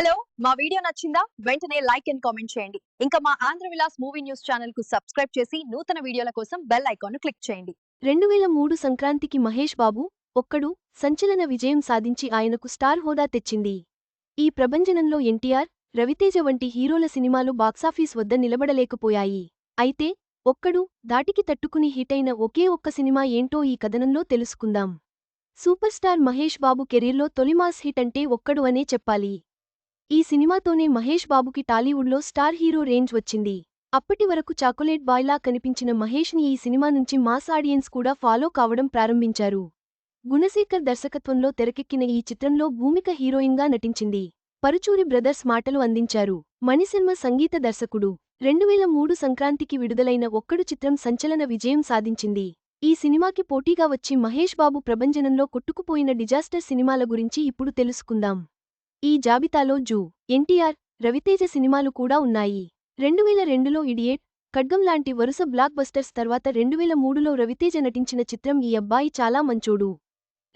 Hello మా video నచ్చిందా వెంటనే లైక్ అండ్ కామెంట్ చేయండి. ఇంకా మా Andhra Vilas movie news channel కు సబ్స్క్రైబ్ చేసి నూతన వీడియోల కోసం బెల్ ఐకాన్ ను క్లిక్ చేయండి. 2003 సంక్రాంతికి మహేష్ బాబు ఒక్కడు సంచలన విజయం సాధించి ఆయనకు స్టార్ హోదా తెచ్చింది. ఈ ప్రభంజనంలో ఎన్టీఆర్, రవితేజ వంటి హీరోల సినిమాలు బాక్సాఫీస్ వద్ద నిలబడలేకపోయాయి. అయితే ఒక్కడు ధాటికి తట్టుకుని హిటైన ఒకే ఒక్క సినిమా ఏంటో ఈ కథనంలో తెలుసుకుందాం. సూపర్ స్టార్ మహేష్ బాబు కెరీర్లో తొలి మాస్ హిట్ అంటే ఒక్కడు అనే చెప్పాలి. ఈ సినిమాతోనే మహేష్ బాబుకి టాలీవుడ్లో స్టార్ హీరో రేంజ్ వచ్చింది. అప్పటి వరకు చాకొలేట్ బాయ్లా కనిపించిన మహేష్ని ఈ సినిమా నుంచి మాస్ ఆడియన్స్ కూడా ఫాలో కావడం ప్రారంభించారు. గుణశేఖర్ దర్శకత్వంలో తెరకెక్కిన ఈ చిత్రంలో భూమిక హీరోయిన్గా నటించింది. పరుచూరి బ్రదర్స్ మాటలు అందించారు. మణిశర్మ సంగీత దర్శకుడు. 2003 సంక్రాంతికి విడుదలైన ఒక్కడు చిత్రం సంచలన విజయం సాధించింది. ఈ సినిమాకి పోటీగా వచ్చి మహేష్ బాబు ప్రభంజనంలో కొట్టుకుపోయిన డిజాస్టర్ సినిమాల గురించి ఇప్పుడు తెలుసుకుందాం. ఈ జాబితాలో జూ, ఎన్టీఆర్, రవితేజ సినిమాలు కూడా ఉన్నాయి. 2002లో ఇడియట్, ఖడ్గం లాంటి వరుస బ్లాక్ బస్టర్స్ తర్వాత 2003లో రవితేజ నటించిన చిత్రం ఈ అబ్బాయి చాలా మంచోడు.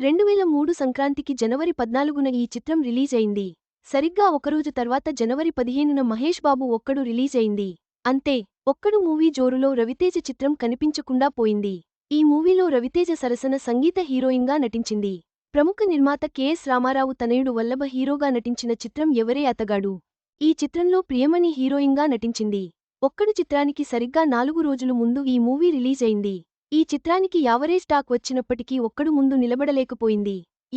2003 సంక్రాంతికి జనవరి 14న ఈ చిత్రం రిలీజ్ అయింది. సరిగ్గా ఒకరోజు తర్వాత జనవరి 15న మహేష్ బాబు ఒక్కడు రిలీజ్ అయింది. అంతే, ఒక్కడు మూవీ జోరులో రవితేజ చిత్రం కనిపించకుండా పోయింది. ఈ మూవీలో రవితేజ సరసన సంగీత హీరోయిన్గా నటించింది. ప్రముఖ నిర్మాత కెఎస్ రామారావు తనయుడు వల్లభ హీరోగా నటించిన చిత్రం ఎవరే అతగాడు. ఈ చిత్రంలో ప్రియమణి హీరోయిన్గా నటించింది. ఒక్కడు చిత్రానికి సరిగ్గా 4 రోజులు ముందు ఈ మూవీ రిలీజ్ అయింది. ఈ చిత్రానికి యావరేజ్ టాక్ వచ్చినప్పటికీ ఒక్కడు ముందు నిలబడలేకపోయింది.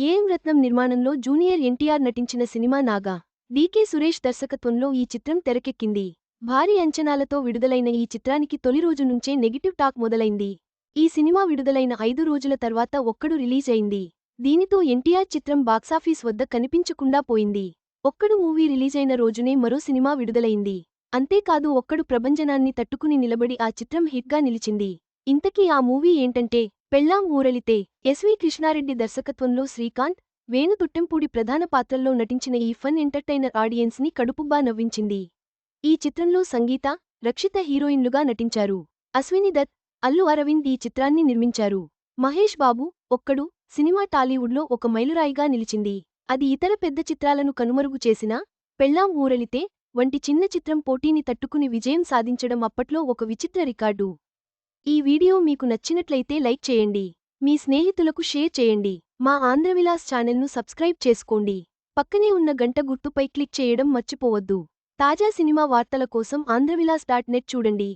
ఏఎం రత్నం నిర్మాణంలో జూనియర్ ఎన్టీఆర్ నటించిన సినిమా నాగా. డీకే సురేష్ దర్శకత్వంలో ఈ చిత్రం తెరకెక్కింది. భారీ అంచనాలతో విడుదలైన ఈ చిత్రానికి తొలి రోజు నుంచే నెగిటివ్ టాక్ మొదలైంది. ఈ సినిమా విడుదలైన 5 రోజుల తర్వాత ఒక్కడు రిలీజ్ అయింది. దీనితో ఎన్టీఆర్ చిత్రం బాక్సాఫీస్ వద్ద కనిపించకుండా పోయింది. ఒక్కడు మూవీ రిలీజైన రోజునే మరో సినిమా విడుదలైంది. అంతేకాదు ఒక్కడు ప్రభంజనాన్ని తట్టుకుని నిలబడి ఆ చిత్రం హిట్గా నిలిచింది. ఇంతకీ ఆ మూవీ ఏంటంటే పెళ్ళాం ఊరలితే. ఎస్వి కృష్ణారెడ్డి దర్శకత్వంలో శ్రీకాంత్, వేణు తుట్టెంపూడి ప్రధాన పాత్రల్లో నటించిన ఈ ఫన్ ఎంటర్టైనర్ ఆడియన్స్ని కడుపుబ్బా నవ్వించింది. ఈ చిత్రంలో సంగీత, రక్షిత హీరోయిన్లుగా నటించారు. అశ్విని దత్, అల్లు అరవింద్ ఈ చిత్రాన్ని నిర్మించారు. మహేష్ బాబు ఒక్కడు సినిమా టాలీవుడ్లో ఒక మైలురాయిగా నిలిచింది. అది ఇతర పెద్ద చిత్రాలను కనుమరుగు చేసినా పెళ్ళాం ఊరలితే వంటి చిన్న చిత్రం పోటీని తట్టుకుని విజయం సాధించడం అప్పట్లో ఒక విచిత్ర రికార్డు. ఈ వీడియో మీకు నచ్చినట్లయితే లైక్ చేయండి. మీ స్నేహితులకు షేర్ చేయండి. మా ఆంధ్రవిలాస్ ఛానల్ను సబ్స్క్రైబ్ చేసుకోండి. పక్కనే ఉన్న గంట గుర్తుపై క్లిక్ చేయడం మర్చిపోవద్దు. తాజా సినిమా వార్తల కోసం ఆంధ్రవిలాస్.net చూడండి.